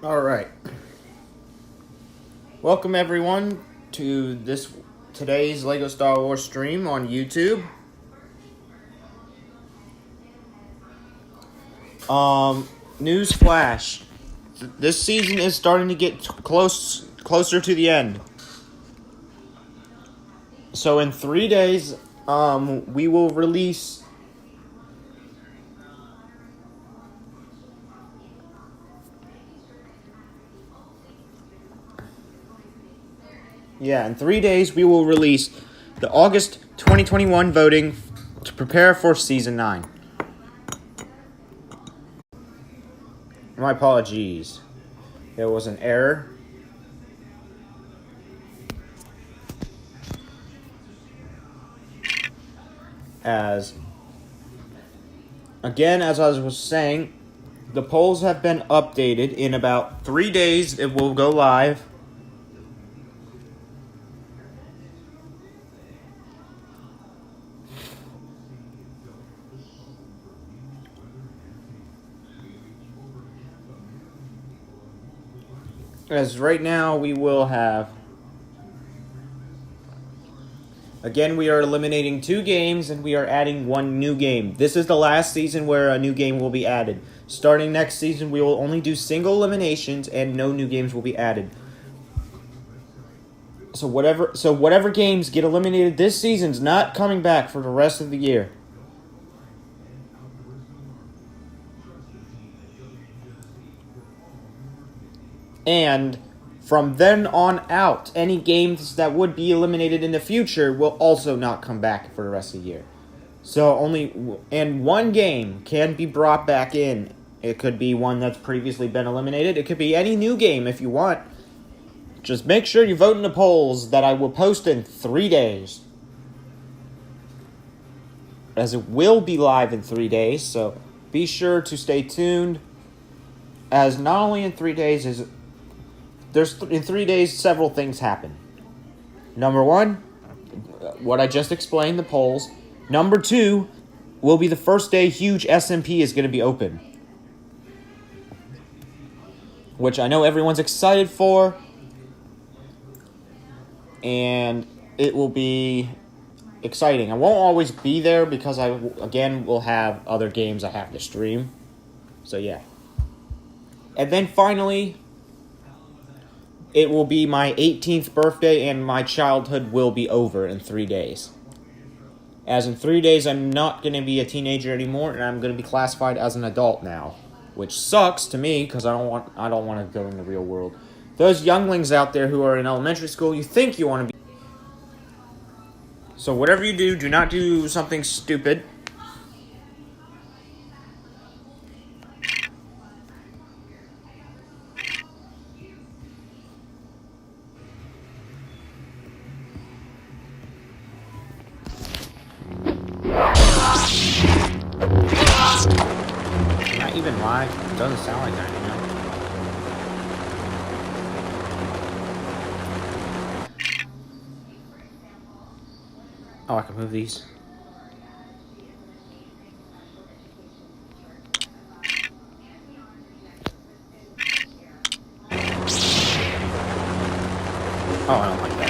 All right. Welcome everyone to today's Lego Star Wars stream on YouTube. News flash. This season is starting to get closer to the end. So in 3 days, we will release in 3 days we will release the August 2021 voting to prepare for season 9. My apologies. There was an error. As I was saying, the polls have been updated. In about 3 days, it will go live. As right now, we will have... Again, we are eliminating 2 games, and we are adding 1 new game. This is the last season where a new game will be added. Starting next season, we will only do single eliminations, and no new games will be added. So whatever games get eliminated this season's not coming back for the rest of the year. And from then on out, any games that would be eliminated in the future will also not come back for the rest of the year. So and 1 game can be brought back in. It could be one that's previously been eliminated. It could be any new game if you want. Just make sure you vote in the polls that I will post in 3 days. As it will be live in 3 days, so be sure to stay tuned. As not only in 3 days in 3 days, several things happen. Number 1, what I just explained, the polls. Number 2, will be the first day huge SMP is going to be open. Which I know everyone's excited for. And it will be exciting. I won't always be there because I, again, will have other games I have to stream. So yeah. And then finally... it will be my 18th birthday, and my childhood will be over in 3 days. As in 3 days, I'm not going to be a teenager anymore, and I'm going to be classified as an adult now. Which sucks to me, because I don't want to go in the real world. Those younglings out there who are in elementary school, you think you want to be... So whatever you do not do something stupid. Not even live. It doesn't sound like that, you know? Oh, I can move these. Oh, I don't like that.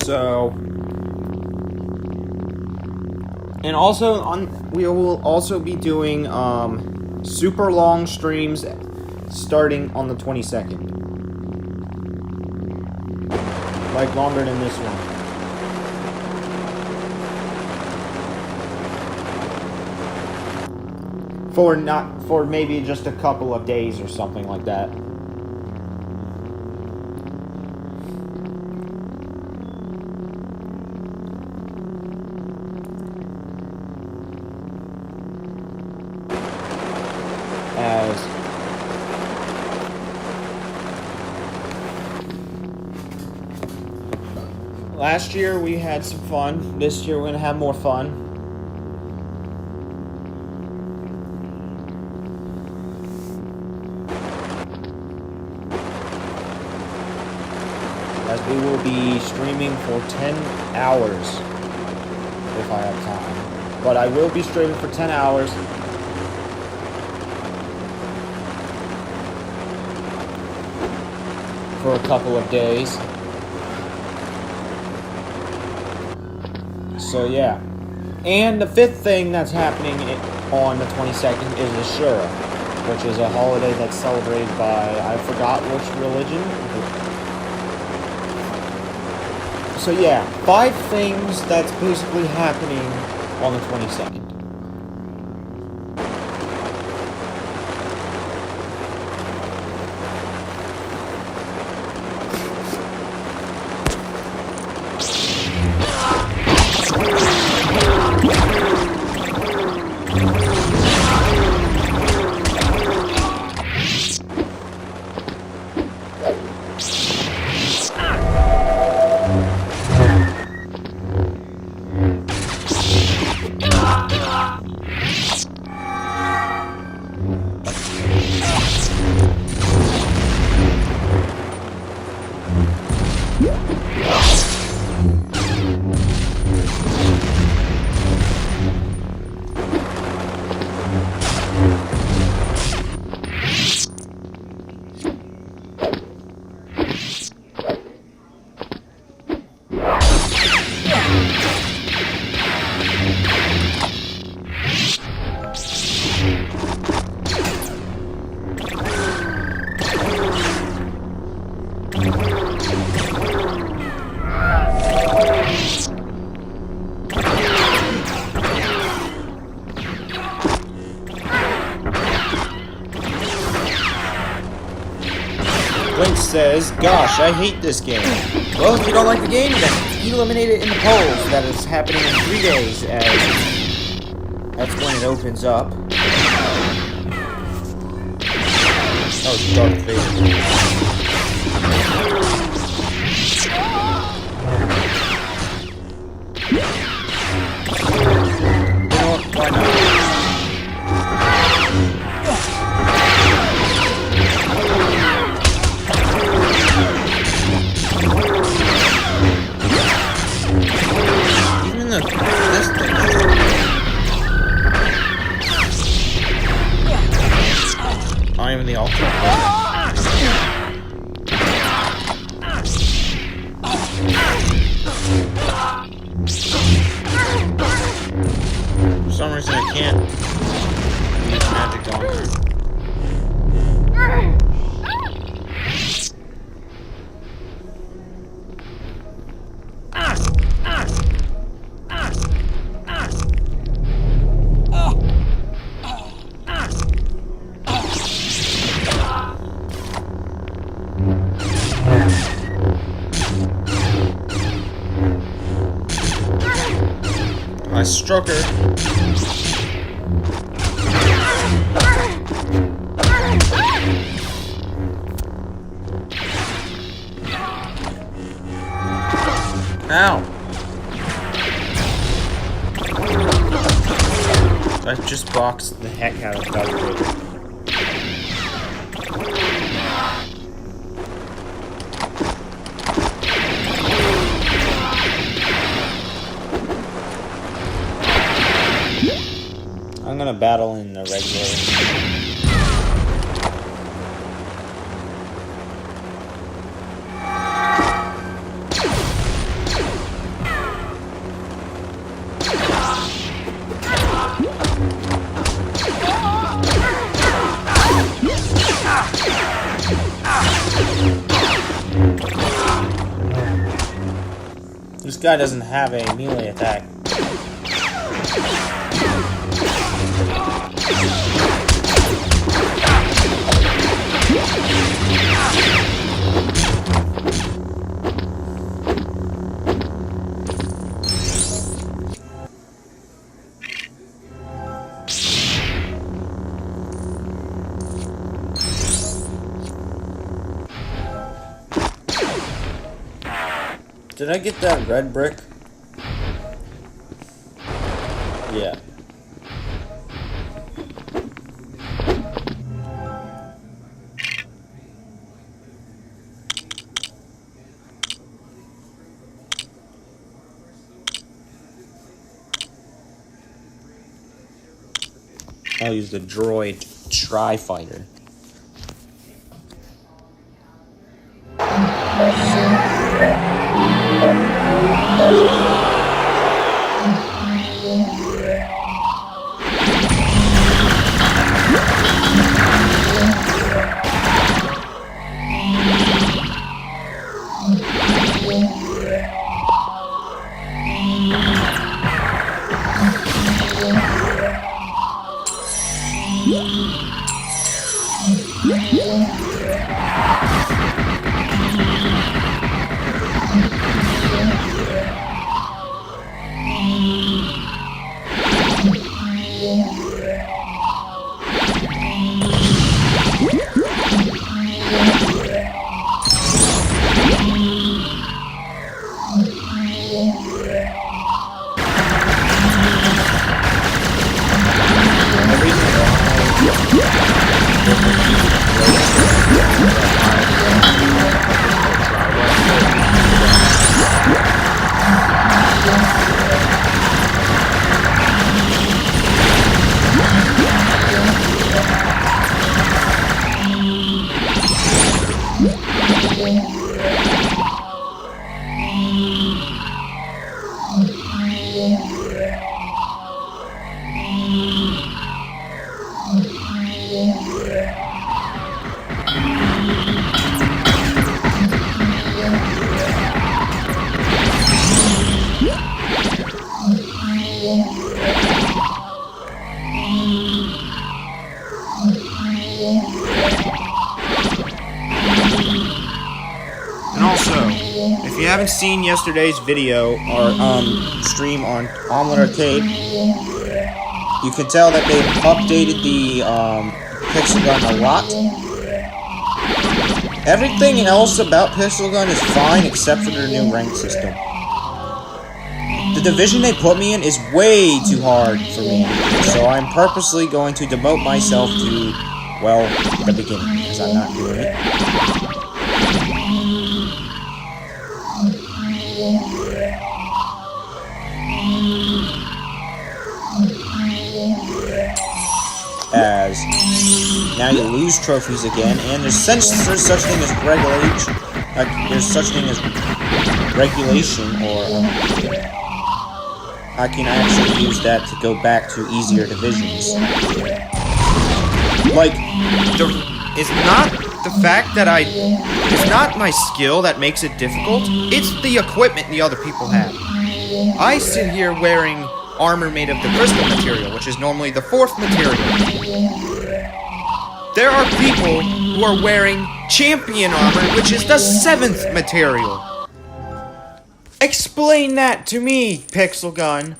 So, and also we will also be doing super long streams starting on the 22nd. Like longer than this one. For maybe just a couple of days or something like that. As last year we had some fun. This year we're gonna have more fun. as we will be streaming for 10 hours if I have time. But I will be streaming for 10 hours. For a couple of days. So yeah. And the fifth thing that's happening on the 22nd is Ashura, which is a holiday that's celebrated by, I forgot which religion. So yeah, 5 things that's basically happening on the 22nd. Says, gosh, I hate this game. Well, if you don't like the game, then eliminate it in the polls. That is happening in 3 days, as that's when it opens up. Oh, Darth Vader. You know what? Why not? I am the ultimate. For some reason I can't use magic on her. I struck her. Ow! I just boxed the heck out of Darth Vader. I'm gonna battle in the regular. This guy doesn't have a melee attack. Did I get that red brick? Yeah. I'll use the droid Tri-Fighter. And also, if you haven't seen yesterday's video or stream on Omlet Arcade, you can tell that they've updated the Pixel Gun a lot. Everything else about Pixel Gun is fine except for their new rank system. The division they put me in is way too hard for me, so I'm purposely going to demote myself to, well, the beginning, because I'm not doing it. As now you lose trophies again, and there's such thing as regulation, or I can actually use that to go back to easier divisions. Like, it's not the fact that it's not my skill that makes it difficult, it's the equipment the other people have. I sit here wearing armor made of the crystal material, which is normally the 4th material. There are people who are wearing champion armor, which is the 7th material. Explain that to me, Pixel Gun.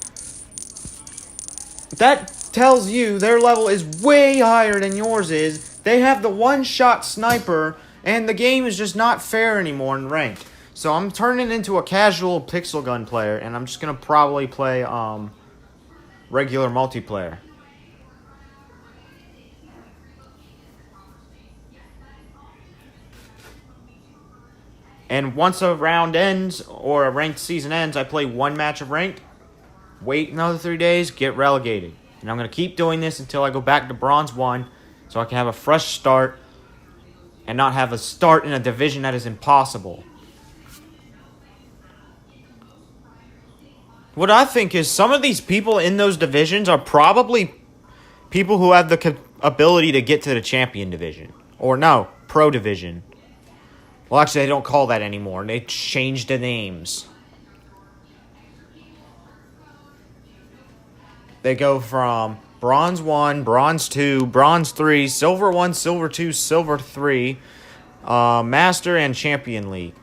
That tells you their level is way higher than yours is. They have the one-shot sniper, and the game is just not fair anymore in ranked. So I'm turning into a casual Pixel Gun player, and I'm just gonna probably play regular multiplayer. And once a round ends, or a ranked season ends, I play one match of ranked, wait another 3 days, get relegated. And I'm going to keep doing this until I go back to Bronze 1, so I can have a fresh start, and not have a start in a division that is impossible. What I think is some of these people in those divisions are probably people who have the ability to get to the champion division. Or no, pro division. Well, actually, they don't call that anymore. They changed the names. They go from Bronze 1, Bronze 2, Bronze 3, Silver 1, Silver 2, Silver 3, Master, and Champion League.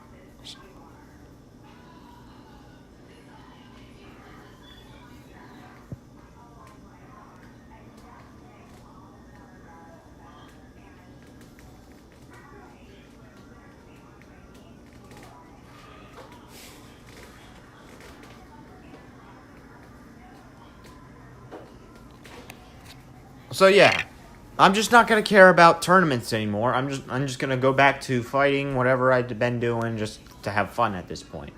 So yeah, I'm just not gonna care about tournaments anymore. I'm just gonna go back to fighting whatever I've been doing just to have fun at this point.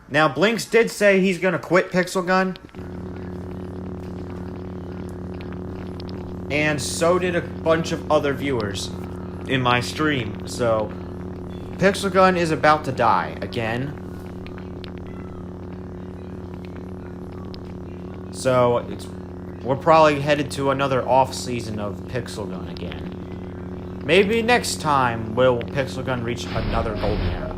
Now Blinks did say he's gonna quit Pixel Gun. and so did a bunch of other viewers in my stream. So, Pixel Gun is about to die again. So, we're probably headed to another off season of Pixel Gun again. Maybe next time will Pixel Gun reach another golden era.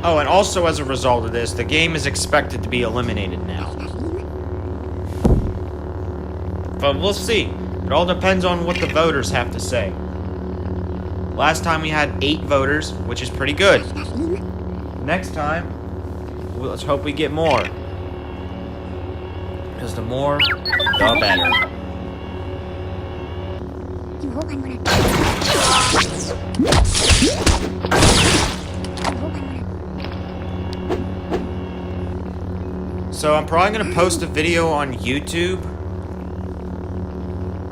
Oh, and also as a result of this, the game is expected to be eliminated now. But we'll see. It all depends on what the voters have to say. Last time we had 8 voters, which is pretty good. Next time, let's hope we get more. Because the more, the better. So I'm probably going to post a video on YouTube.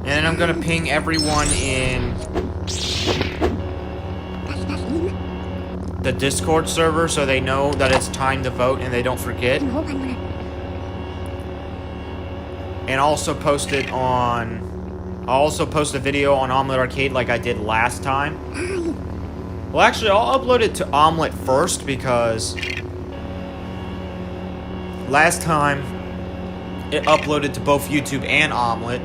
And then I'm going to ping everyone in the Discord server so they know that it's time to vote and they don't forget. And also post it on... I'll also post a video on Omlet Arcade like I did last time. Well, actually, I'll upload it to Omlet first because... last time, it uploaded to both YouTube and Omlet.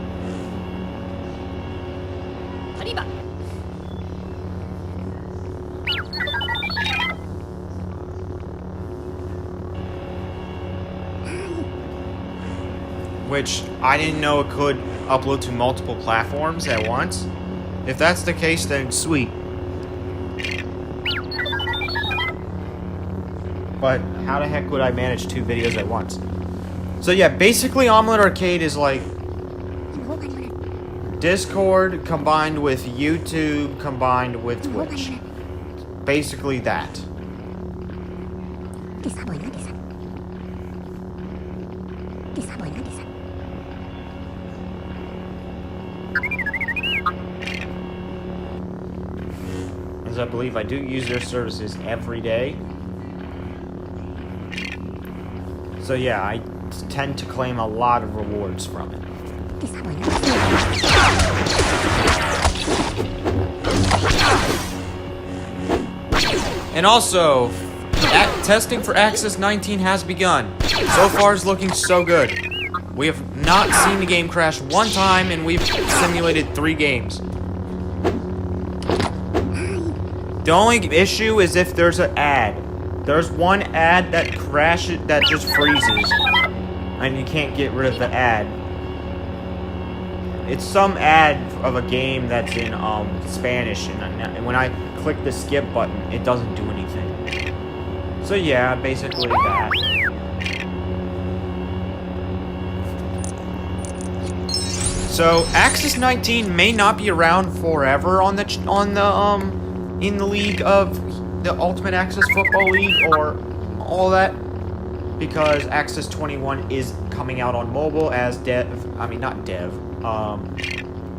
Which I didn't know it could upload to multiple platforms at once. If that's the case, then sweet. But how the heck would I manage 2 videos at once? So yeah, basically Omlet Arcade is like Discord combined with YouTube combined with Twitch. Basically that. As I believe I do use their services every day. So yeah, I tend to claim a lot of rewards from it. And also, testing for Access 19 has begun. So far it's looking so good. We have not seen the game crash one time and we've simulated 3 games. The only issue is if there's an ad. There's one ad that crashes, that just freezes, and you can't get rid of the ad. It's some ad of a game that's in Spanish, and when I click the skip button, it doesn't do anything. So yeah, basically that. So Access 19 may not be around forever in the league of the Ultimate Access Football League or all that, because Access 21 is coming out on mobile as Danny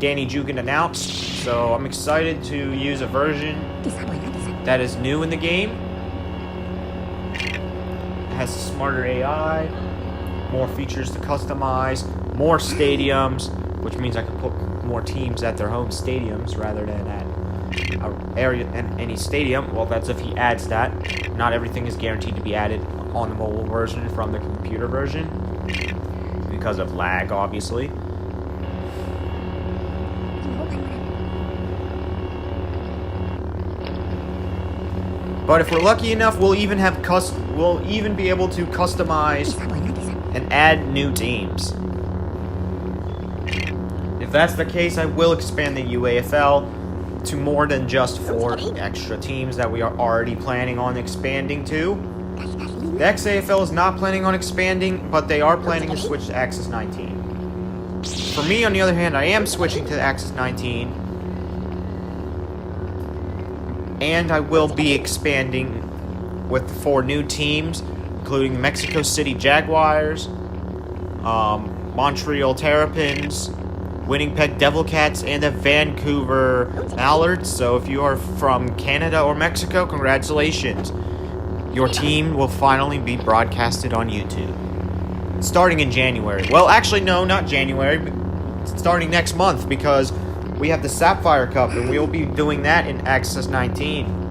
Jugan announced. So I'm excited to use a version that is new in the game. It has smarter AI, more features to customize, more stadiums, which means I can put more teams at their home stadiums rather than at area and any stadium. Well, that's if he adds that. Not everything is guaranteed to be added on the mobile version from the computer version because of lag, obviously. But if we're lucky enough, we'll even be able to customize and add new teams. If that's the case, I will expand the UAFL to more than just 4 extra teams that we are already planning on expanding to. The XAFL is not planning on expanding, but they are planning to switch to Access 19. for me, on the other hand, I am switching to the Access 19. And I will be expanding with 4 new teams, including Mexico City Jaguars, Montreal Terrapins, Winnipeg Devil Cats, and the Vancouver Mallards. So if you are from Canada or Mexico, congratulations. Your team will finally be broadcasted on YouTube. Starting in January. Well, actually, no, not January. Starting next month, because we have the Sapphire Cup, and we will be doing that in Access 19.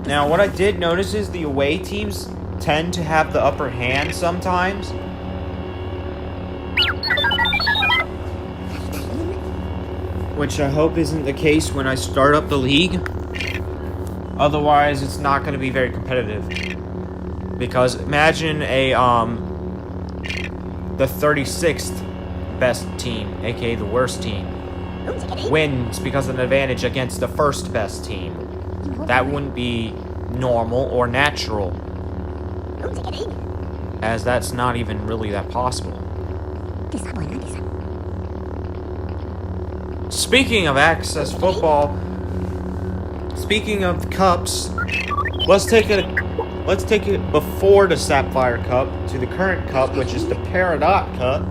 Now, what I did notice is the away teams tend to have the upper hand sometimes. Which I hope isn't the case when I start up the league. Otherwise, it's not going to be very competitive. Because imagine the 36th best team, aka the worst team, wins because of an advantage against the first best team. That wouldn't be normal or natural, as that's not even really that possible. Speaking of Access Football, speaking of cups, let's take it before the Sapphire Cup to the current cup, which is the Peridot Cup.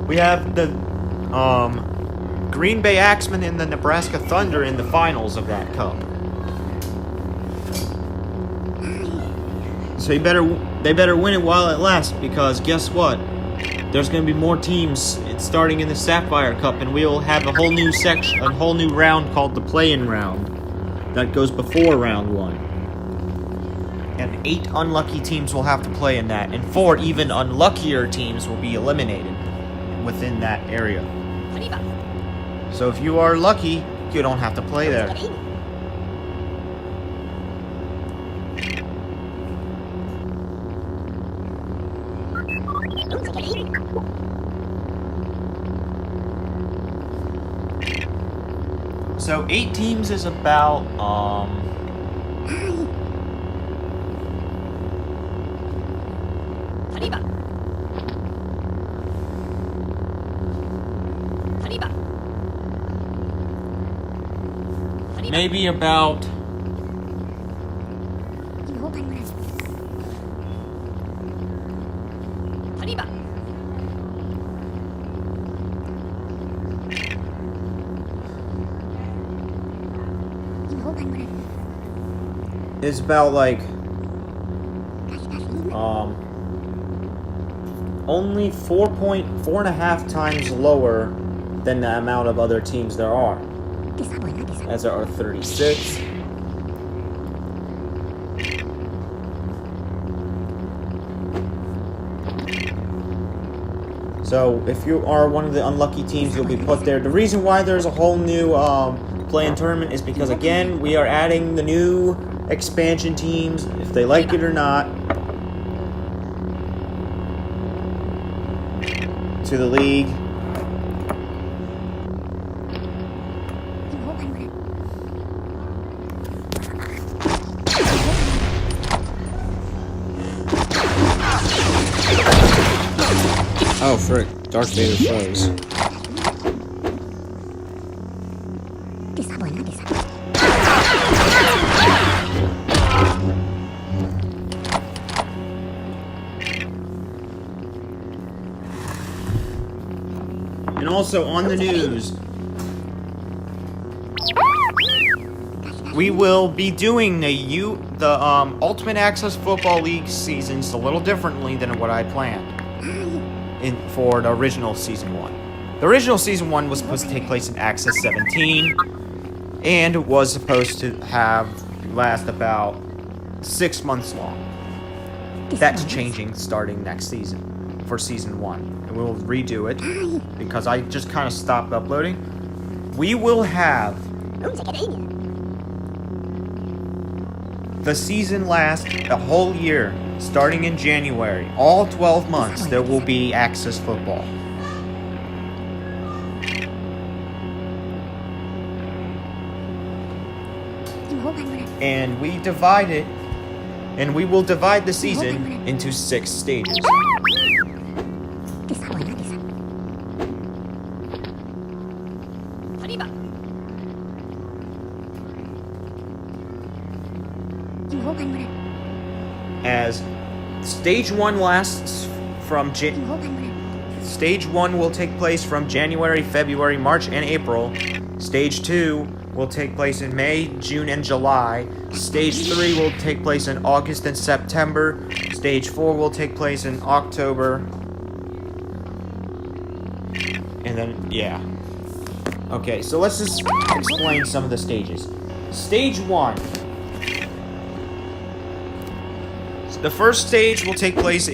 We have the Green Bay Axemen and the Nebraska Thunder in the finals of that cup. So they better win it while it lasts, because guess what? There's going to be more teams starting in the Sapphire Cup, and we will have a whole new section, a whole new round called the play-in round that goes before round 1. And 8 unlucky teams will have to play in that, and 4 even unluckier teams will be eliminated within that area. So if you are lucky, you don't have to play there. So 8 teams is about maybe about it's about like only 4.5 times lower than the amount of other teams there are, as there are 36. So if you are one of the unlucky teams, you'll be put there. The reason why there's a whole new play-in tournament is because, again, we are adding the new expansion teams, if they like it or not, to the league. Oh, frick. Darth Vader froze. And also on the news, we will be doing the Ultimate Access Football League seasons a little differently than what I planned for the original Season 1. The original Season 1 was supposed to take place in Access 17, and it was supposed to last about 6 months long. That's changing starting next season for Season 1. And we'll redo it because I just kind of stopped uploading. We will have The season lasts a whole year, starting in January. All 12 months, there will be Access Football. And we will divide the season into 6 stages. As Stage 1 lasts from Stage 1 will take place from January, February, March, and April. Stage 2 will take place in May, June, and July. Stage 3 will take place in August and September. Stage 4 will take place in October. And then, yeah. Okay, so let's just explain some of the stages. Stage 1. The first stage will take place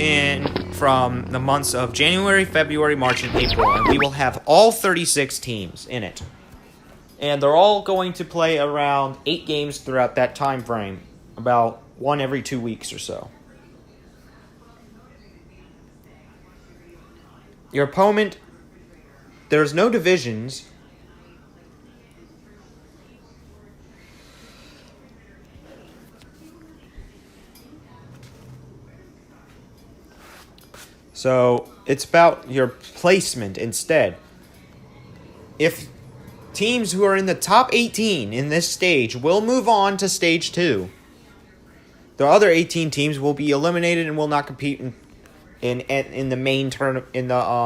from the months of January, February, March, and April, and we will have all 36 teams in it. And they're all going to play around 8 games throughout that time frame, about 1 every 2 weeks or so. Your opponent, there's no divisions. So it's about your placement instead. If teams who are in the top 18 in this stage will move on to stage 2, the other 18 teams will be eliminated and will not compete in the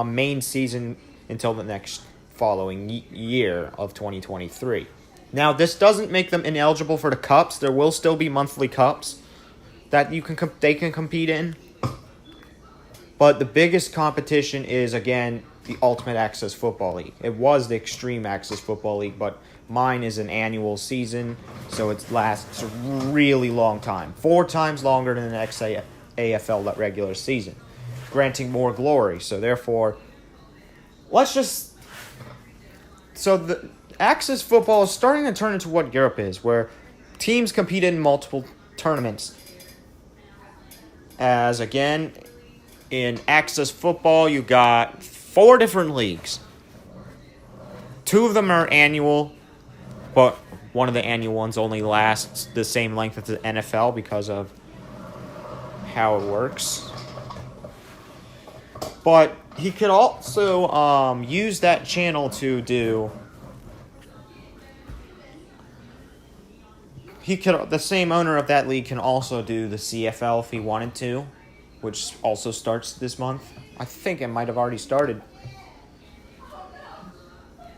main season until the next following year of 2023. Now, this doesn't make them ineligible for the cups. There will still be monthly cups that they can compete in. But the biggest competition is, again, the Ultimate Access Football League. It was the Extreme Access Football League, but mine is an annual season, so it lasts a really long time. 4 times longer than the AFL regular season, granting more glory. So therefore, So the Access Football is starting to turn into what Europe is, where teams compete in multiple tournaments. As, again, in Access Football, you got 4 different leagues. 2 of them are annual, but one of the annual ones only lasts the same length as the NFL because of how it works. But he could also use that channel to do... The same owner of that league can also do the CFL if he wanted to, which also starts this month. I think it might have already started.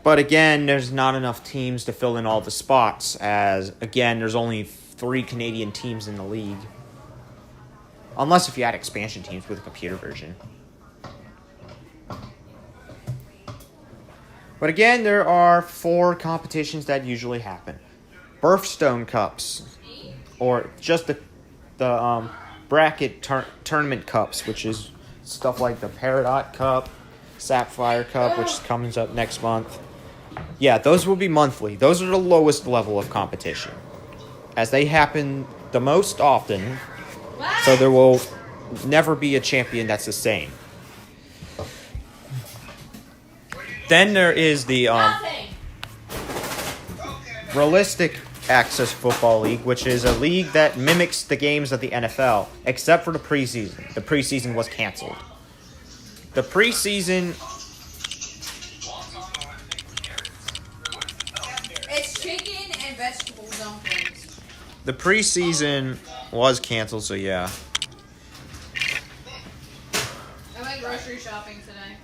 But again, there's not enough teams to fill in all the spots, as, again, there's only 3 Canadian teams in the league. Unless if you add expansion teams with a computer version. But again, there are 4 competitions that usually happen. Birthstone Cups, or just the bracket tournament cups, which is stuff like the Peridot Cup, Sapphire Cup, which comes up next month. Yeah, those will be monthly. Those are the lowest level of competition, as they happen the most often, so there will never be a champion that's the same. Then there is the Realistic Access Football League, which is a league that mimics the games of the NFL, except for the preseason. The preseason was canceled. The preseason... It's chicken and vegetable dumplings. The preseason was canceled, so yeah. I went grocery shopping today.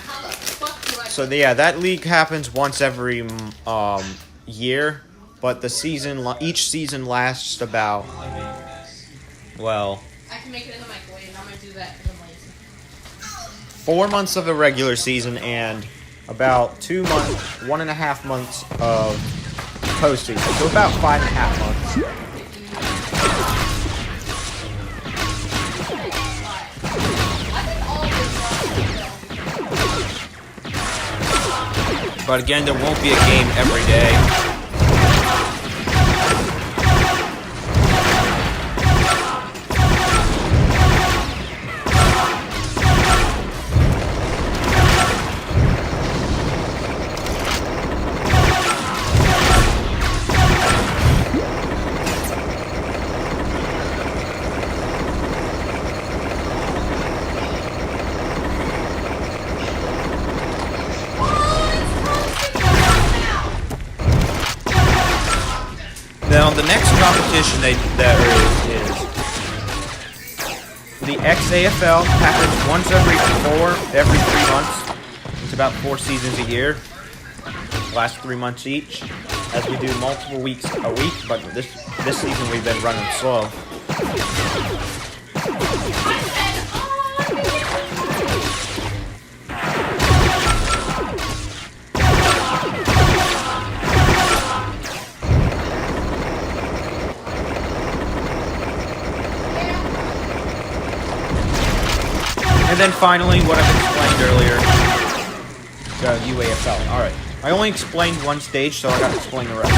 How the fuck do I... So yeah, that league happens once every year, but each season lasts about, well, I can make it in the microwave. I'm gonna do that because I'm lazy. 4 months of the regular season and about 2 months, 1.5 months of postseason. So about 5.5 months. But again, there won't be a game every day. Now, the next competition there is the XAFL. Happens once every 3 months. It's about 4 seasons a year. Last 3 months each. As we do multiple weeks a week, but this season we've been running slow. And then finally, what I've explained earlier, the UAFL. Alright, I only explained one stage, so I gotta explain the rest.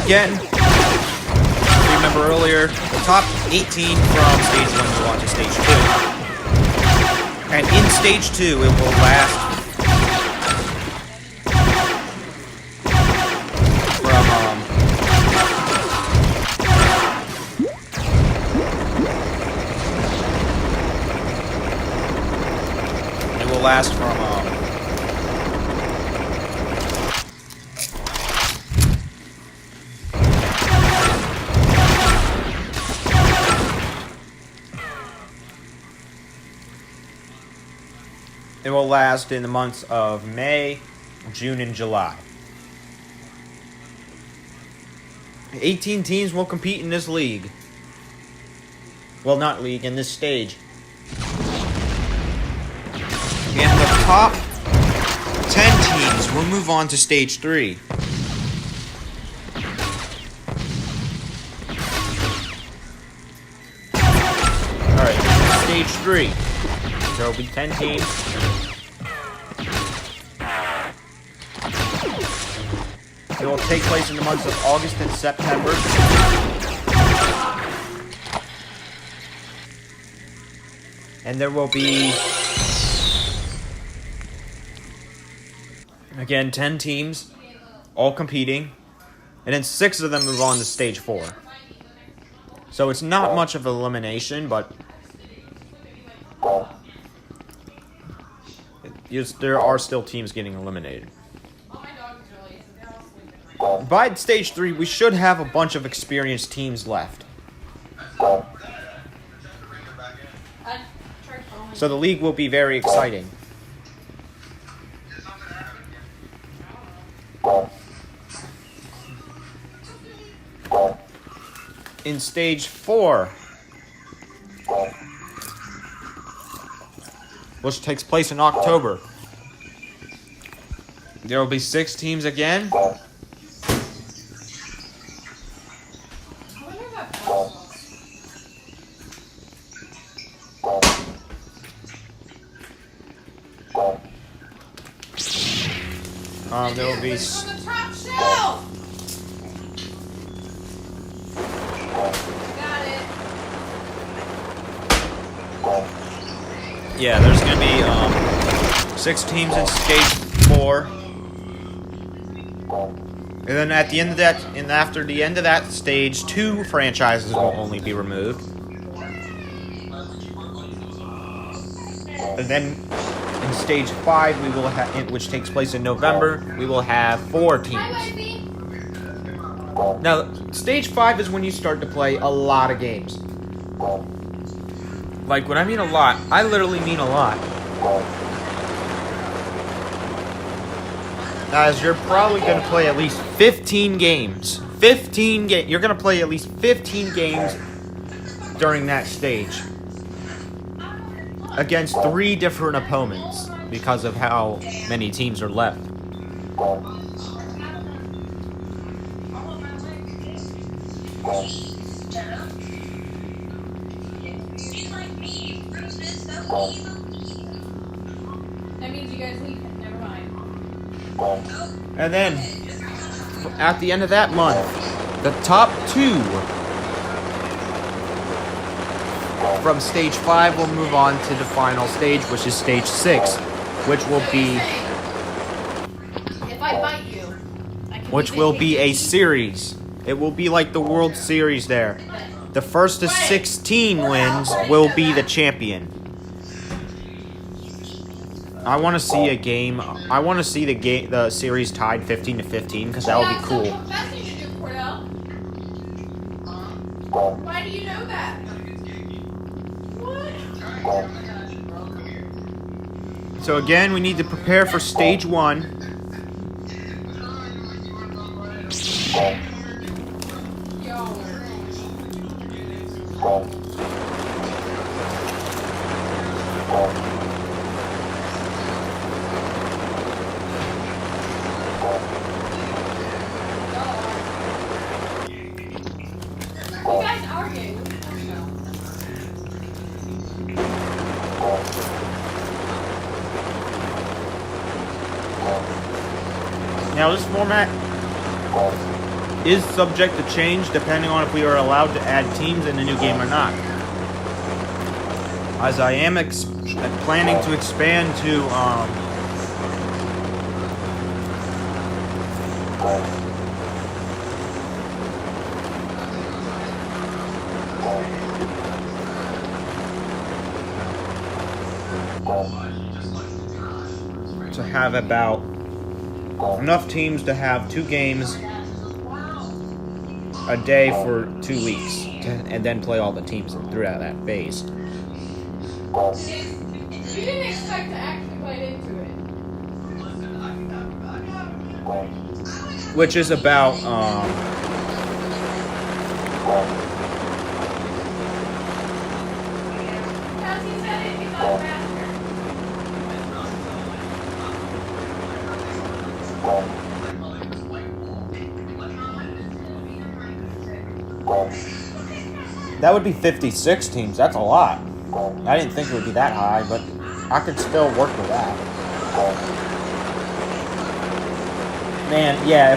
Again, if you remember earlier, the top 18 from stage 1 move on to stage 2. And in stage 2, it will last from it will last in the months of May, June, and July. 18 teams will compete in this league. Well, not league, in this stage. And the top 10 teams will move on to stage 3. Alright, stage 3. There will be 10 teams. It will take place in the months of August and September. And there will be, again, 10 teams, all competing. And then 6 of them move on to stage 4. So it's not much of an elimination, but there are still teams getting eliminated. By stage 3, we should have a bunch of experienced teams left. So the league will be very exciting. In stage 4, which takes place in October, there will be 6 teams again. There will be. On the top shelf. Got it. Yeah, there's gonna be 6 teams in stage 4, and then at the end of that, and after the end of that stage, 2 franchises will only be removed, and then in stage 5, we will have, which takes place in November, we will have 4 teams. Now, stage 5 is when you start to play a lot of games. Like, when I mean a lot, I literally mean a lot. As you're probably going to play at least 15 games. You're going to play at least 15 games during that stage. Against 3 different opponents because of how many teams are left. That means you guys leave. Never mind. And then, at the end of that month, the top 2 from stage 5 will move on to the final stage, which is stage 6, which will be If I bite you, which will be a series. It will be like the World Series there. The first to 16 wins will be the champion. I want to see a game. I want to see the series tied 15-15 because that would be cool. Why do you know that? What? So again, we need to prepare for stage 1. Now this format is subject to change depending on if we are allowed to add teams in the new game or not. As I am planning to expand to have about enough teams to have 2 games a day for 2 weeks, and then play all the teams throughout that phase. You didn't expect to actually play into it. Which is about Because he said it, he thought faster. that would be 56 teams. That's a lot. I didn't think it would be that high, but I could still work with that. Man, yeah,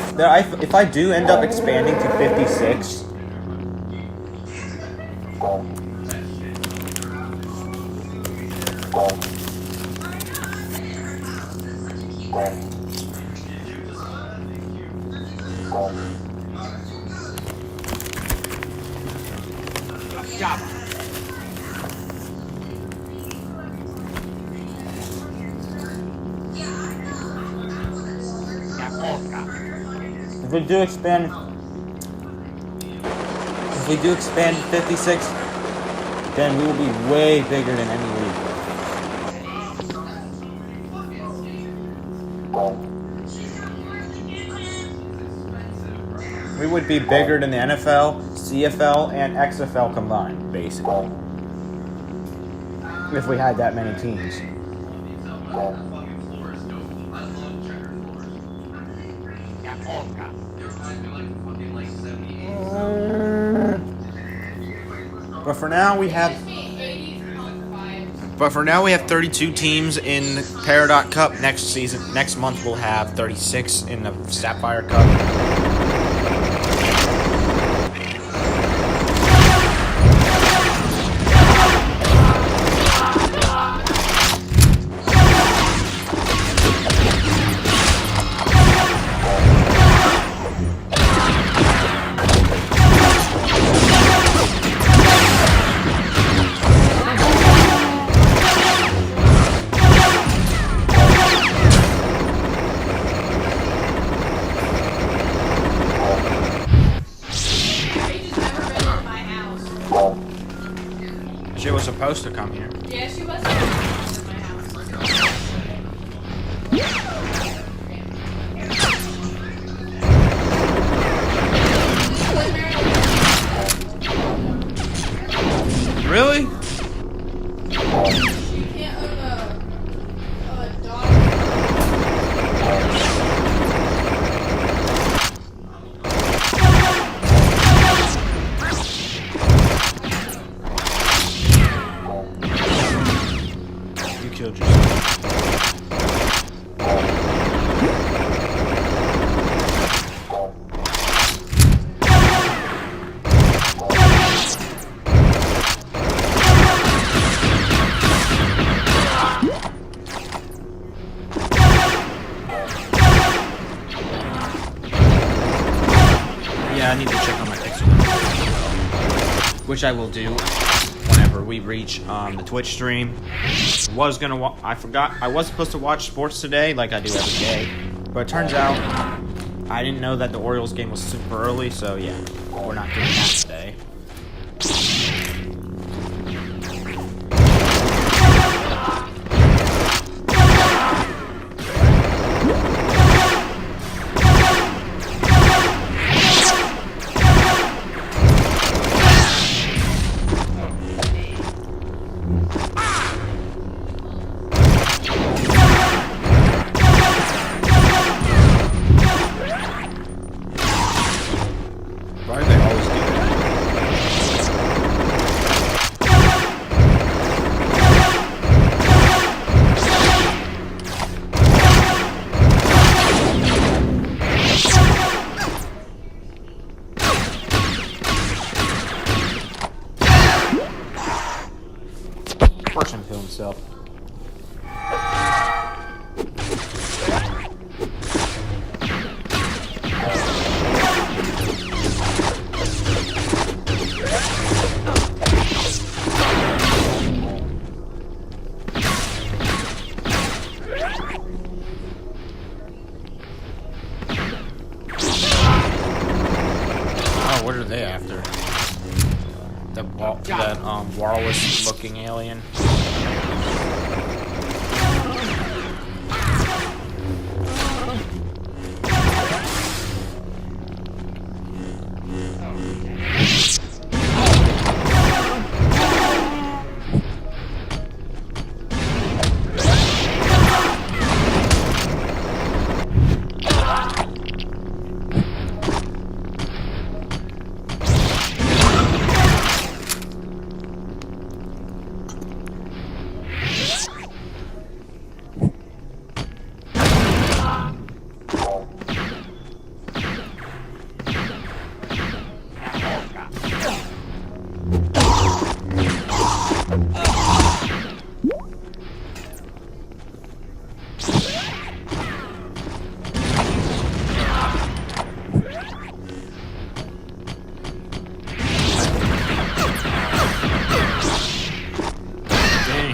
if I do end up expanding to 56, if we do expand to 56, then we will be way bigger than any league. We would be bigger than the NFL, CFL, and XFL combined, basically. If we had that many teams. But for now we have 32 teams in Peridot Cup. Next month we'll have 36 in the Sapphire Cup. She was supposed to come here. Yeah, she was in my house. Really? You can't own a dog. Yeah, I need to check on my pixel, which I will do whenever we reach the Twitch stream. I forgot I was supposed to watch sports today, like I do every day, but it turns out I didn't know that the Orioles game was super early, so yeah, we're not doing that today. Why do they always do that? Force him to himself. What are they after? That walrus looking alien.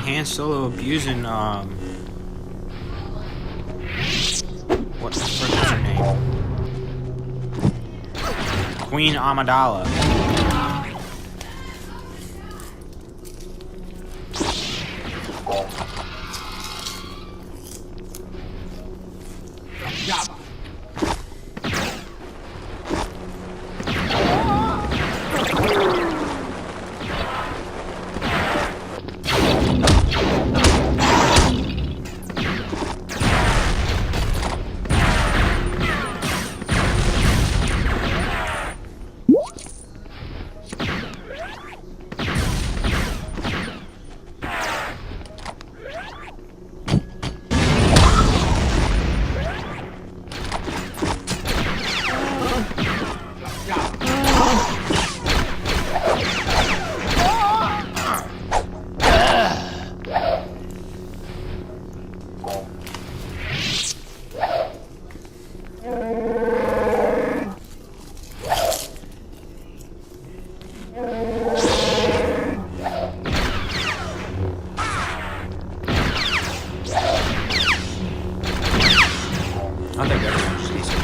Han Solo abusing what the frick is her name? Queen Amidala. I think everyone's decent.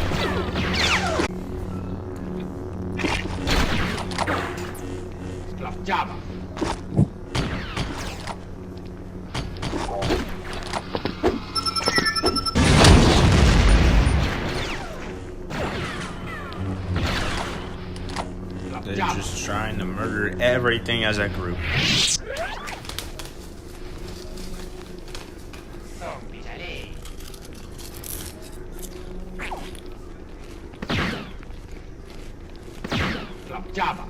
Java. They're just trying to murder everything as a group. Java.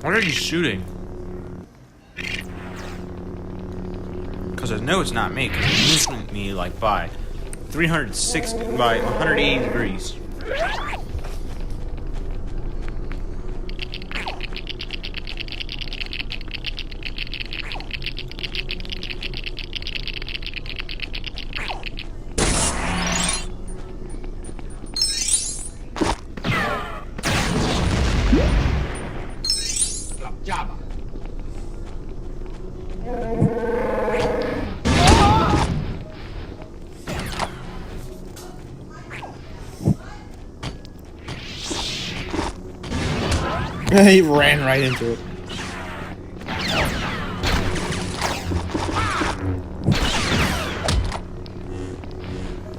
What are you shooting? Because I know it's not me, because it's moving me like by 360, by 180 degrees. He ran right into it.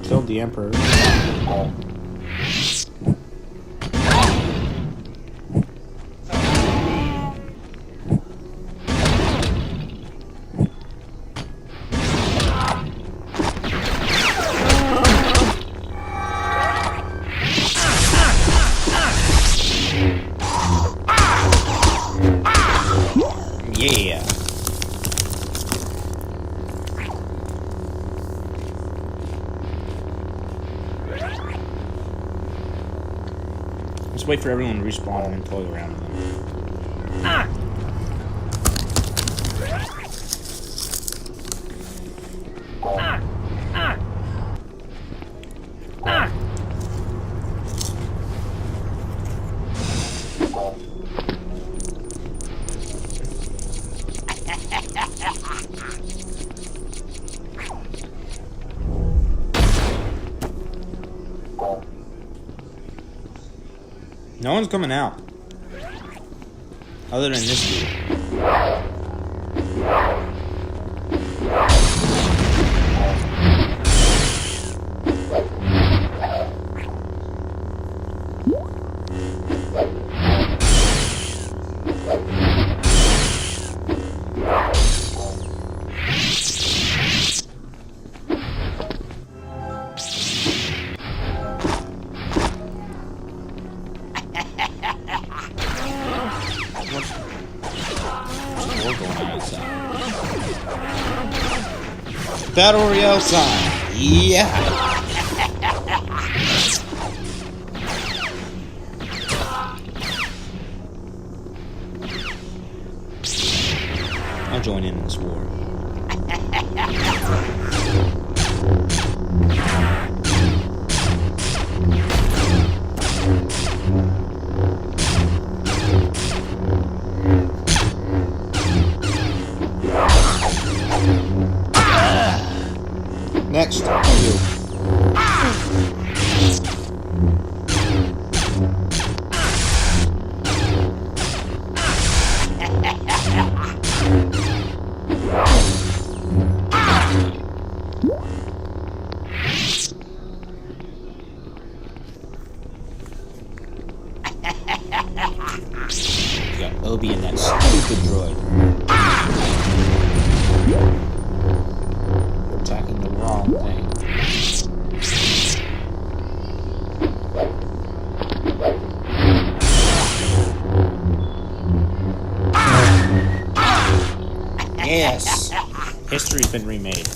Killed the Emperor. Yeah. Let's wait for everyone to respawn and toy around with them. No one's coming out. Other than this dude. Battle Royale sign. Yeah. I'll join in this war. Next, you. You got Obi and that stupid droid. We're attacking the wrong thing. Yes! History's been remade.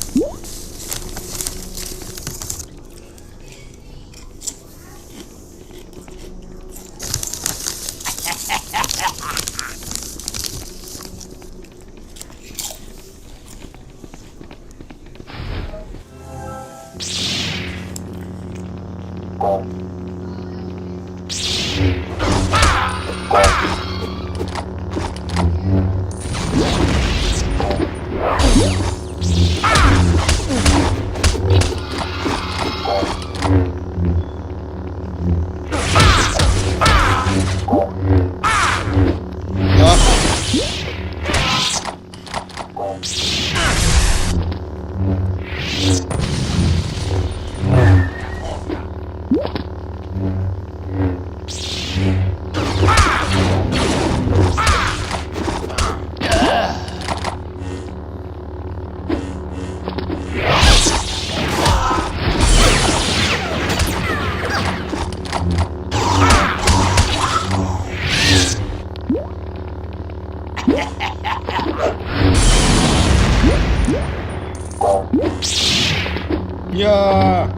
Yeah.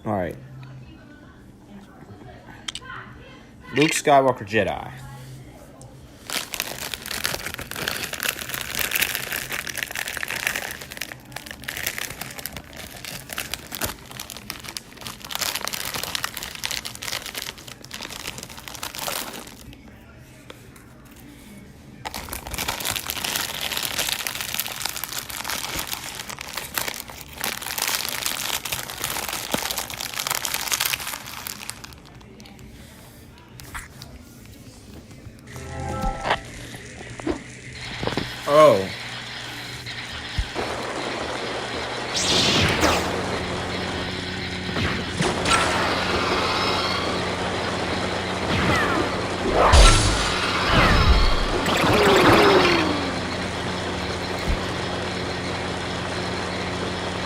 Alright. Luke Skywalker Jedi. Oh.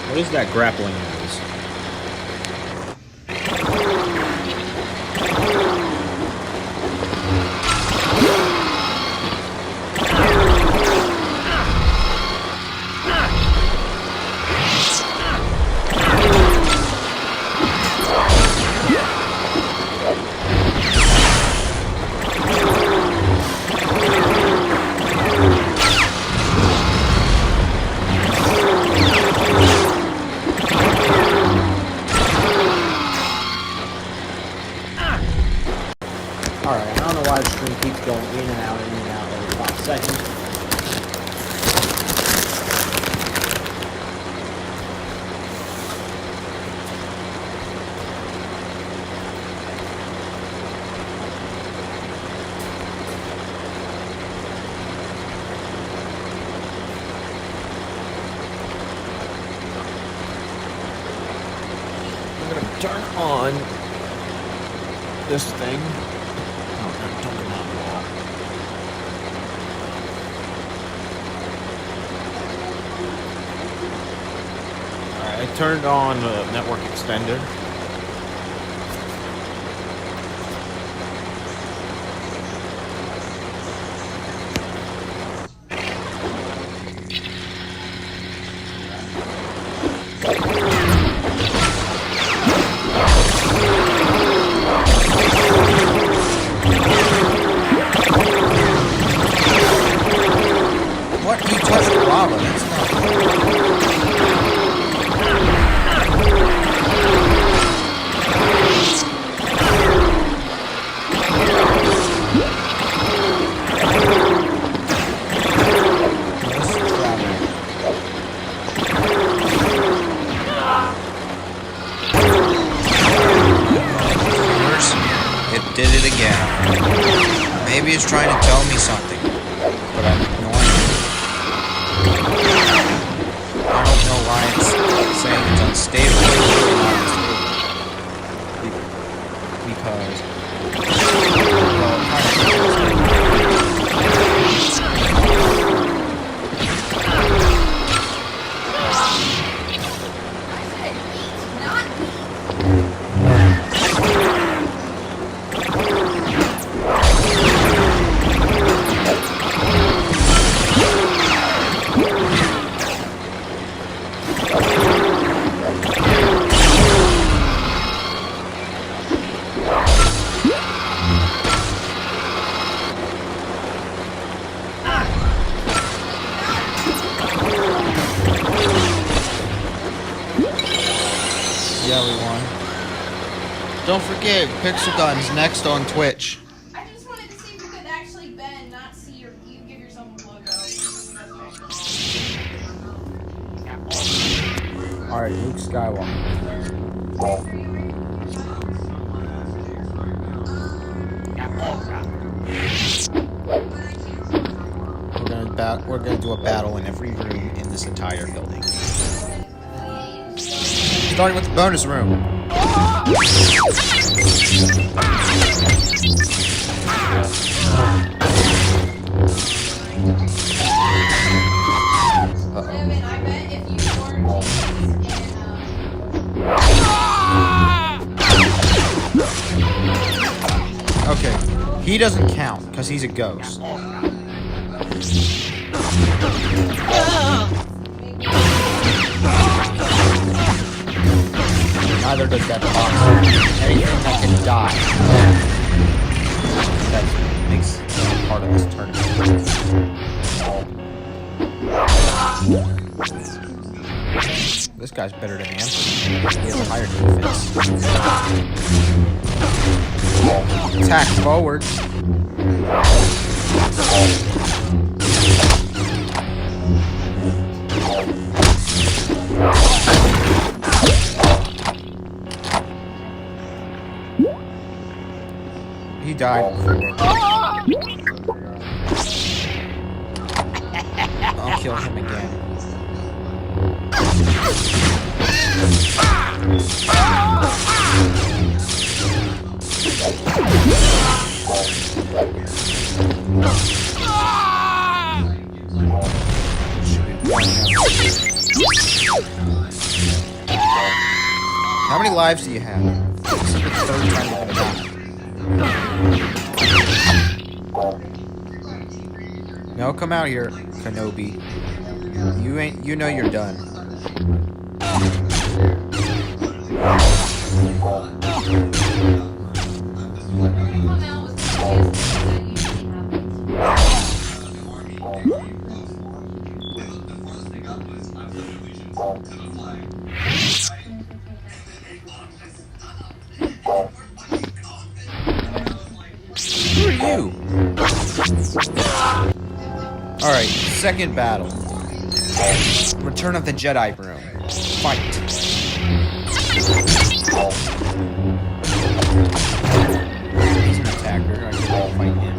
What is that grappling noise? Alright, I don't know why the screen keeps going in and out every 5 seconds. I'm gonna turn on this thing. Oh, don't come on the wall. Alright, I turned on the network extender. What? You touched the lava. That's not... It did it again. Maybe it's trying to tell me something, but I'm ignoring it. I don't know why it's saying it's unstable or not unstable. Because, well, it kind of Yeah, we won. Don't forget, Pixel Gun's next on Twitch. I just wanted to see if you could actually bend, not see you give yourself a logo. Alright, Luke Skywalker. We're gonna do a battle in every room in this entire building. Starting with the bonus room. Evan, I bet if you wore jeans and Okay, he doesn't count because he's a ghost. neither does that box. Anything that can die. That makes part of this tournament. This guy's better than Anthony. He has a higher defense. Attack forward. He died before. I'll kill him again. How many lives do you have? This is the third time you're gonna die. No, come out here, Kenobi. You know you're done. Who are you? Alright, second battle. Return of the Jedi Room. Fight. He's an attacker. I can fight him.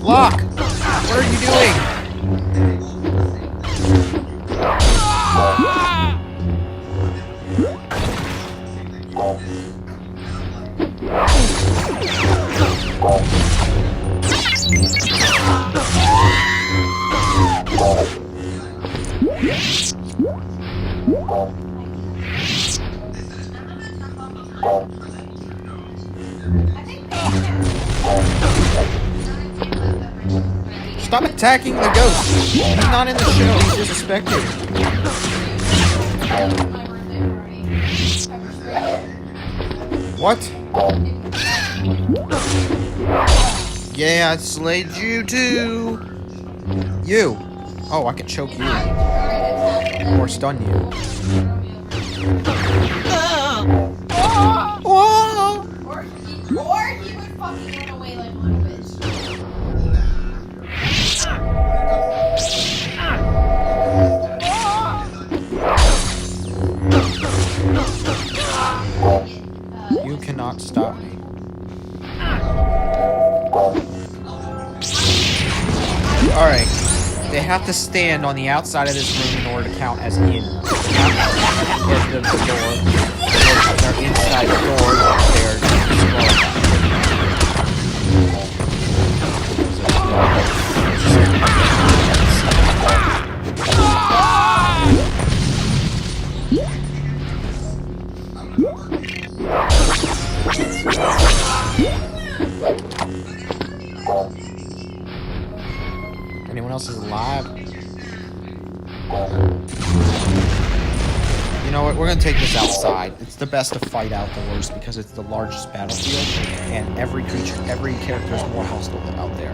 Lock! What are you doing? Stop attacking the ghost. He's not in the show. He's just a spectator. What? Yeah, I slayed you too. You. Oh, I can choke you. Or stun you. Or he would fucking run away like one bitch. You cannot stop me. Alright. They have to stand on the outside of this room in order to count as in. If the door. If they're inside the door, they're disqualified. Anyone else is alive? You know what? We're gonna take this outside. It's the best to fight outdoors because it's the largest battlefield, and every character is more hostile than out there.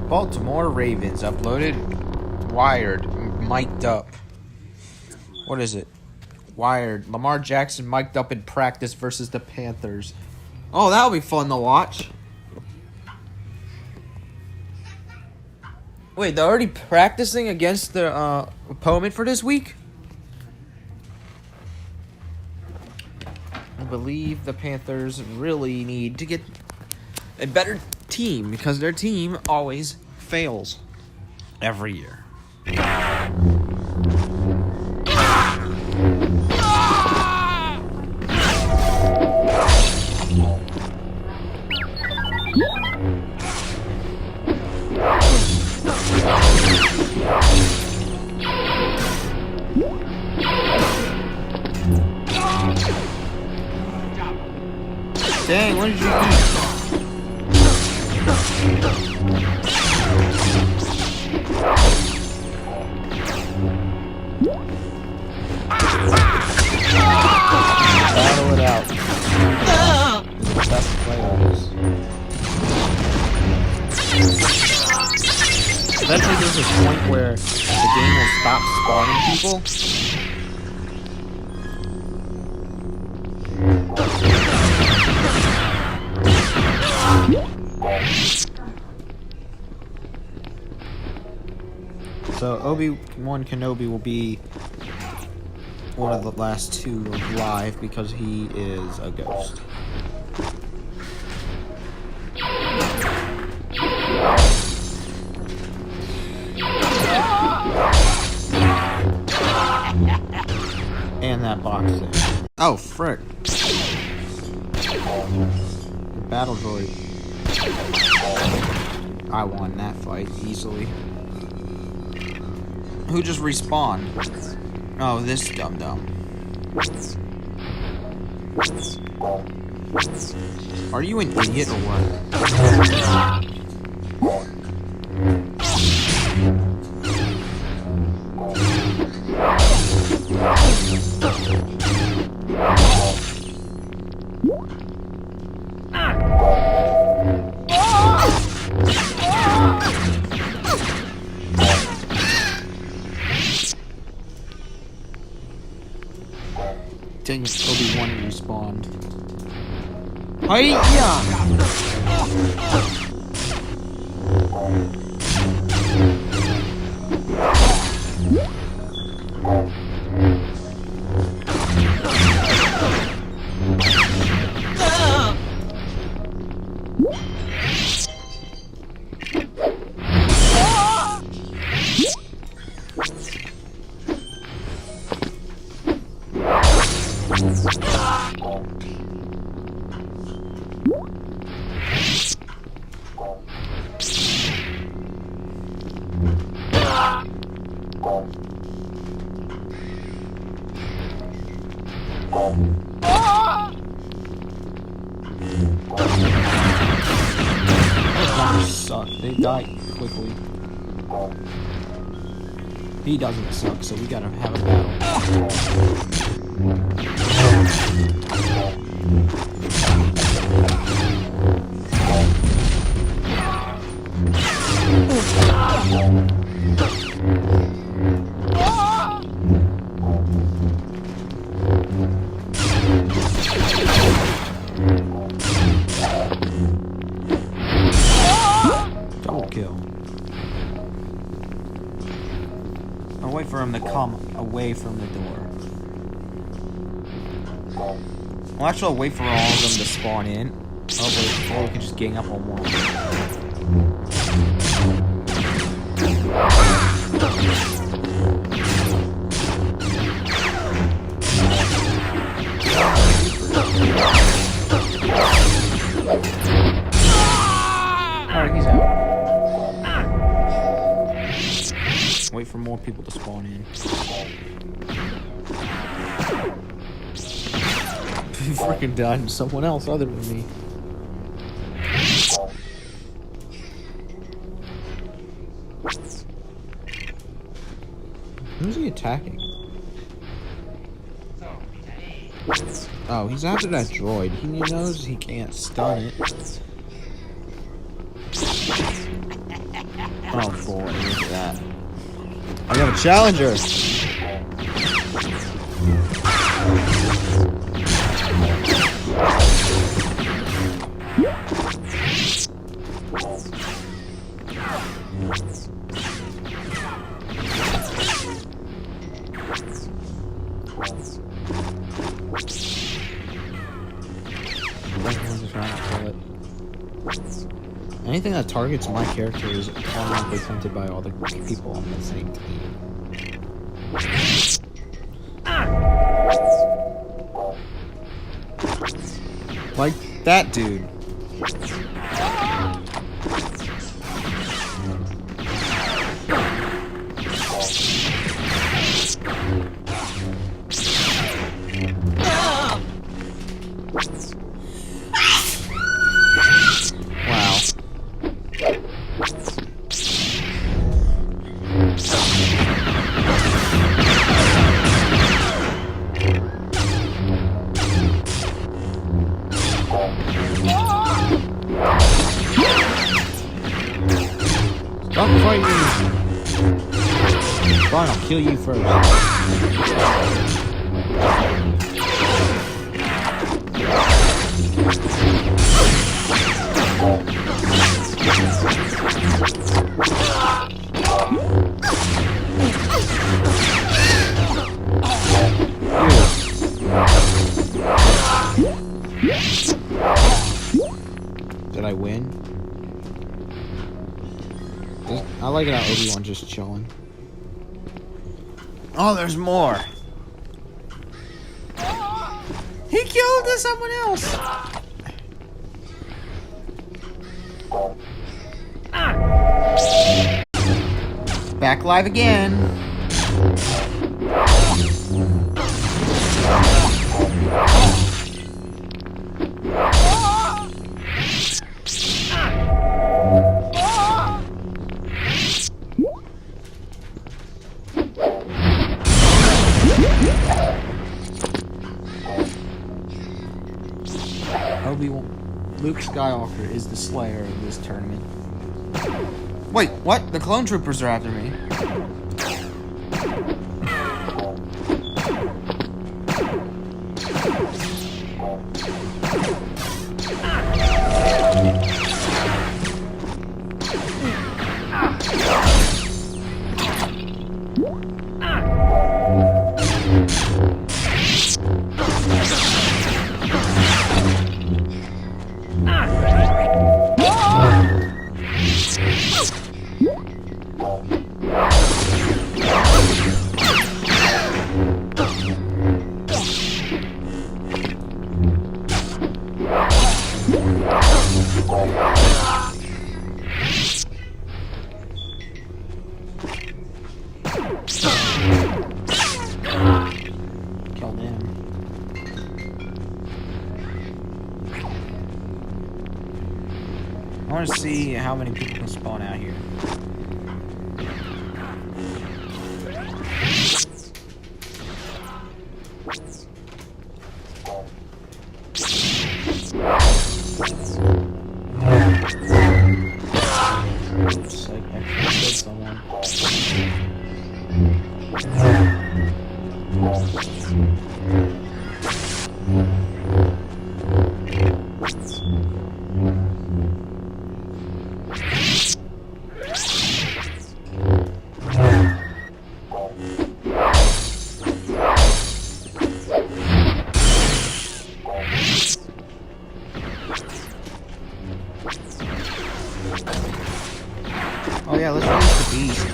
Baltimore Ravens uploaded. Wired. Mic'd up. What is it? Wired. Lamar Jackson mic'd up in practice versus the Panthers. Oh, that'll be fun to watch. Wait, they're already practicing against the opponent for this week? believe the Panthers really need to get a better team because their team always fails every year. Dang, what did you eat? Battle it out. Who's the best player is. Eventually there's this point where the game will stop spawning people. So Obi-Wan Kenobi will be one of the last two alive because he is a ghost. And that box there. Oh, frick. The battle droid. I won that fight easily. Who just respawned? Oh, this dum-dum. Are you an idiot or what? Dang it, Obi-Wan respawned. Hi-ya! Suck. They die quickly. He doesn't suck, so we gotta have a battle. Double kill. I'll wait for him to come away from the door. Well, actually, I'll wait for all of them to spawn in. Oh, wait, or we can just gang up on one. Alright, he's out. Wait for more people to spawn in. He freaking died to someone else other than me. Who's he attacking? Oh, he's after that droid. He knows he can't stun it. Oh boy, look at that. I have a challenger! Anything that targets my character is automatically planted by all the people on the same team. Like that dude. Wow. Stop fighting! Fine, I'll kill you first. Did I win? I like it how Obi-Wan just chilling. Oh, there's more. He killed someone else. Back live again. Luke Skywalker is the slayer of this tournament. Wait, what? The clone troopers are after me. Killed him. I want to see how many people can spawn out here. It's like actually killed someone. Oh yeah, let's release the beast.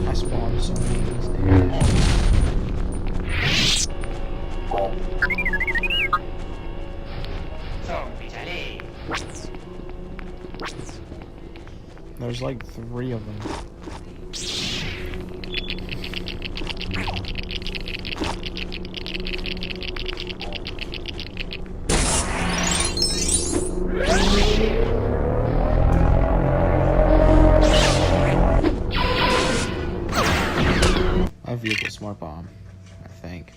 I spawned so many of these things. There's like 3 of them. more bomb, I think.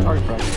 Target practice.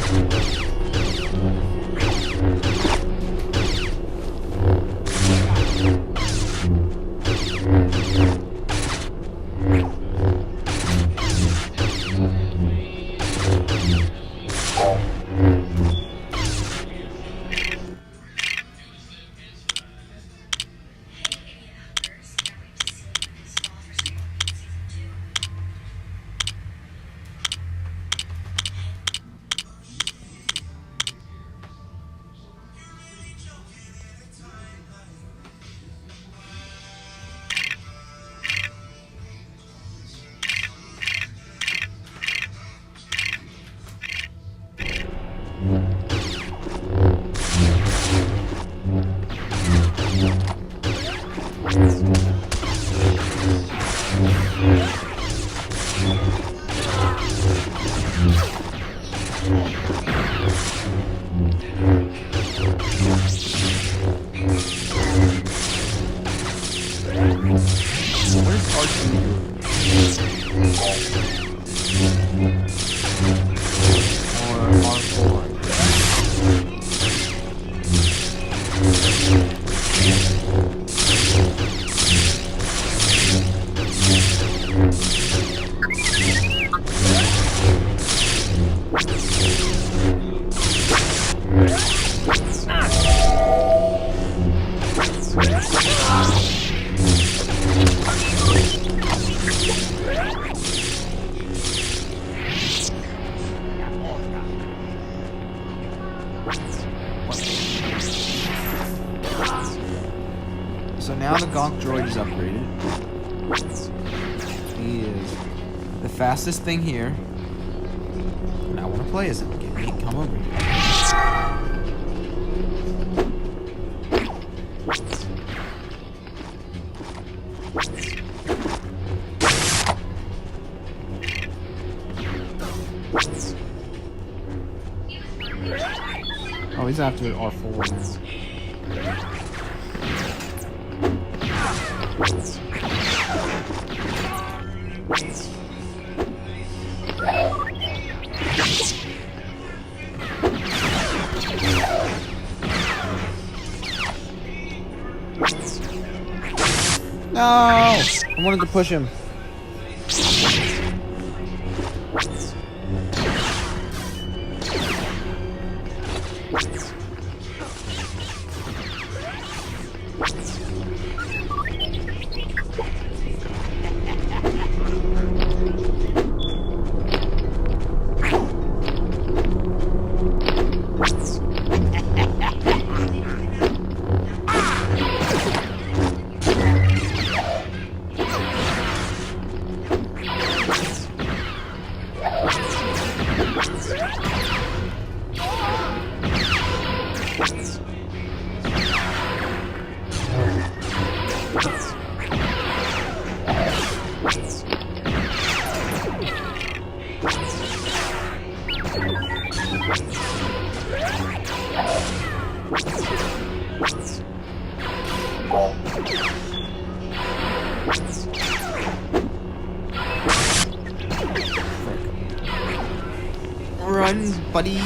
So now the Gonk droid is upgraded. He is the fastest thing here. And I want to play as him. Get me, come over here. Oh, he's after R4 now. No! I wanted to push him. Run, buddy.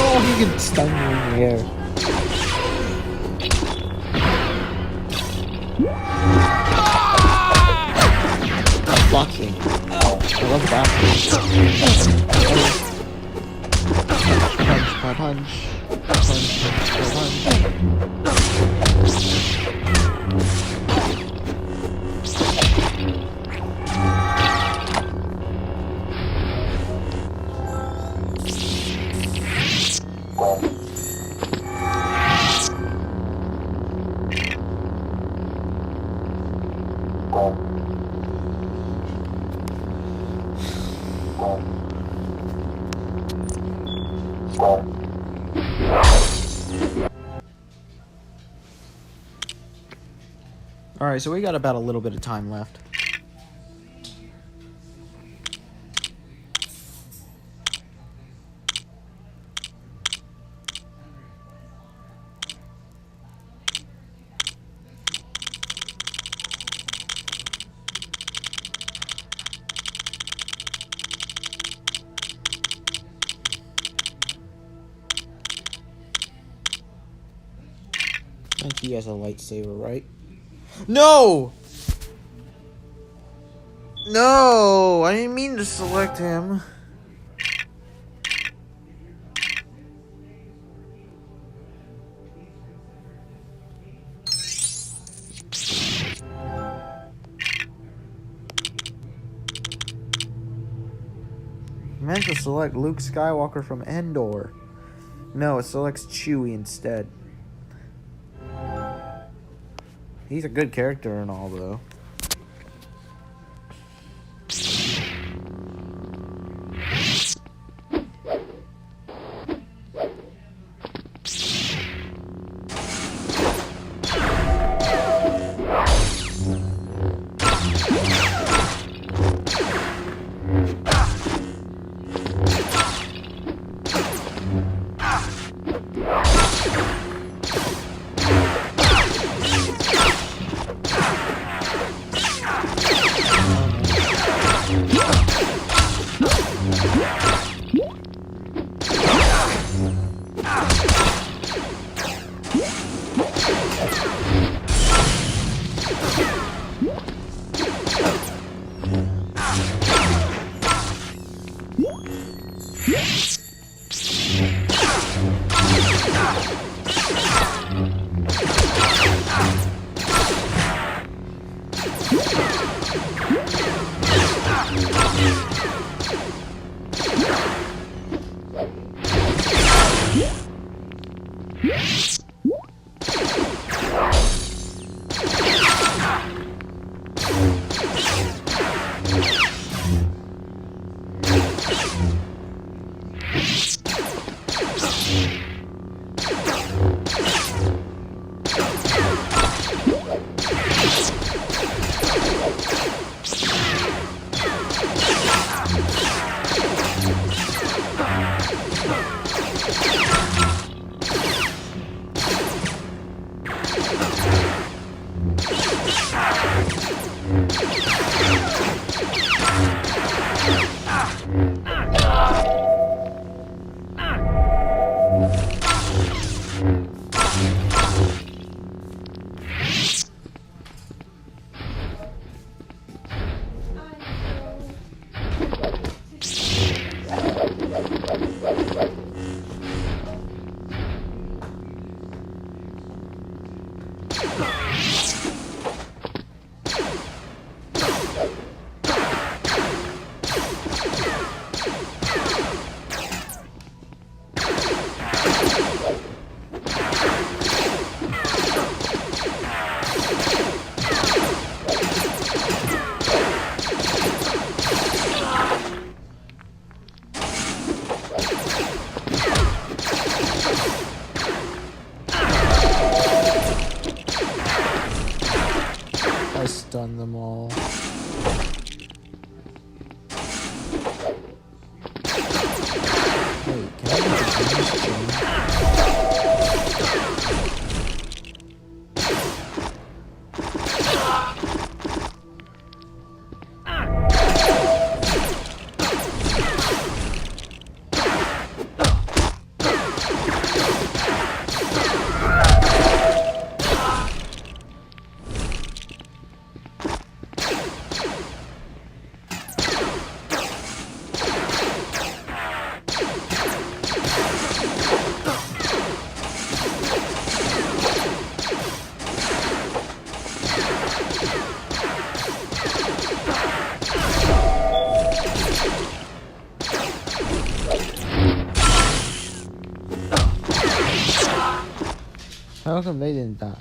Oh, he can stun you in the air. Boxing. I love boxing. Punch, punch, punch, Alright, so we got about a little bit of time left. I think he has a lightsaber, right? No! No! I didn't mean to select him. I meant to select Luke Skywalker from Endor. No, it selects Chewie instead. He's a good character and all, though. I stunned them all. Wait, can I get the damage change? How come they didn't die?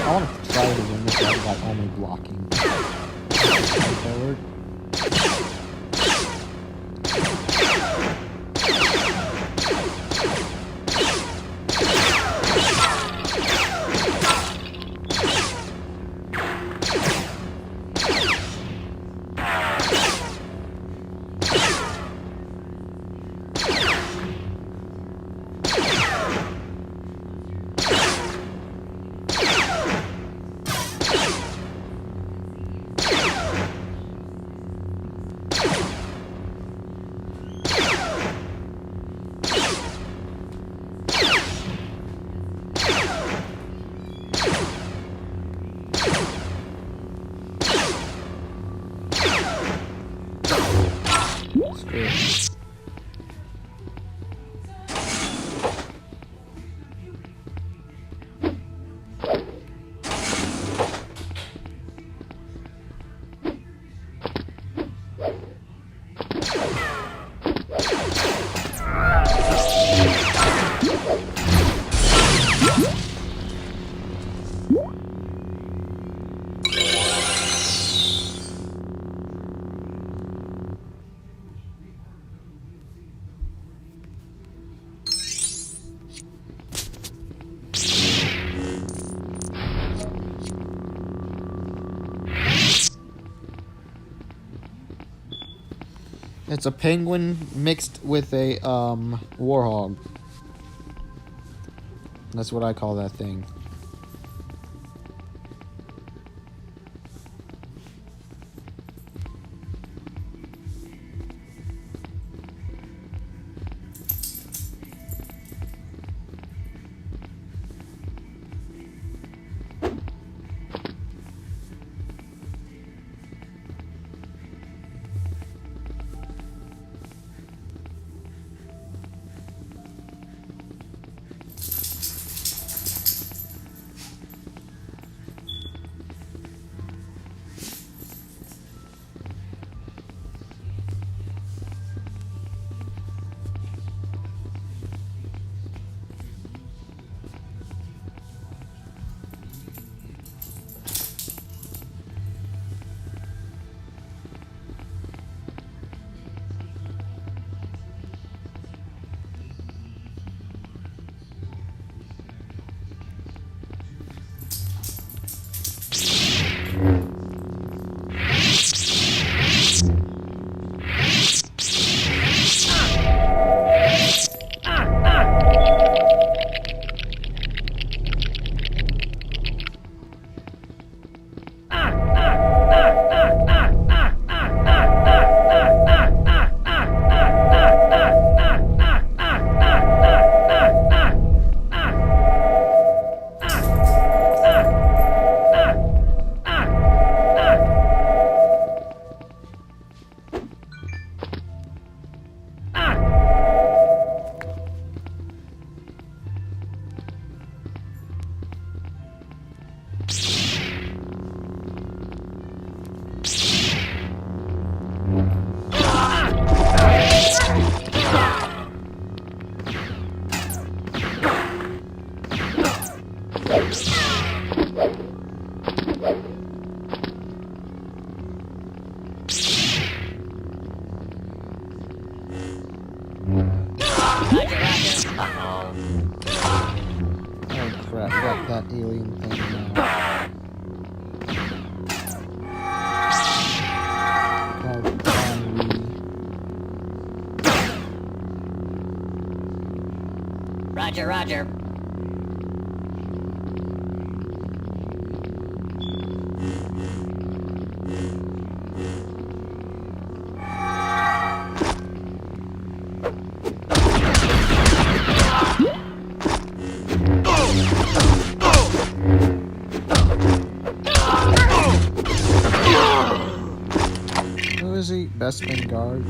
I want to try to win this round by only blocking forward. Screw it. It's a penguin mixed with a warhog. That's what I call that thing. Oh crap, got that alien thing now. Called Roger, roger. Who is he? Bestman guard.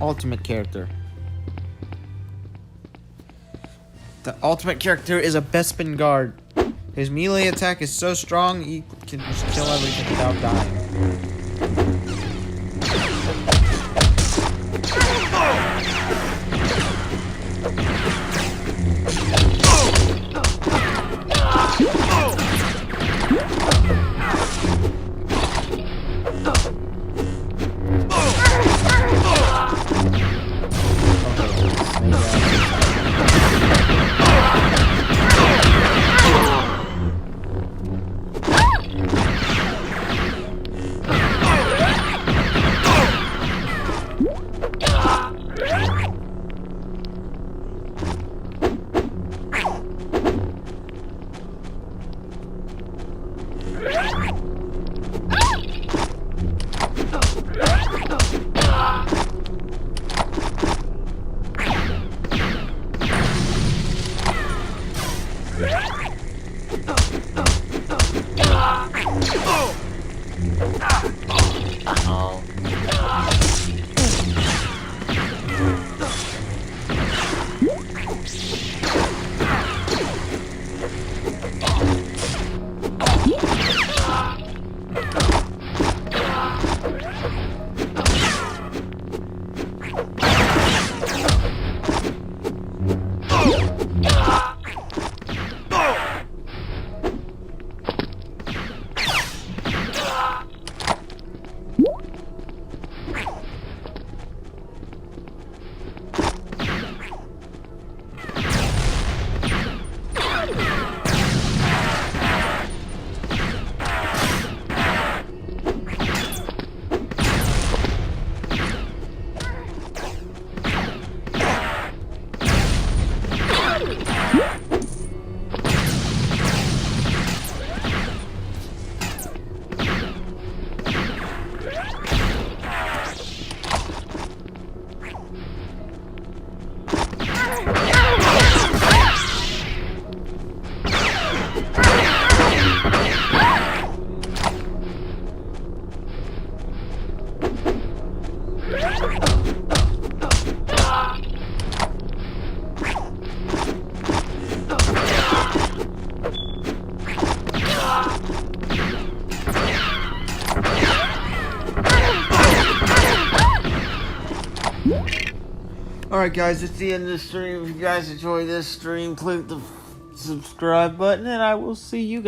Ultimate character. The ultimate character is a Bespin guard. His melee attack is so strong he can just kill everything without dying. Alright guys, it's the end of the stream. If you guys enjoyed this stream, click the subscribe button and I will see you guys.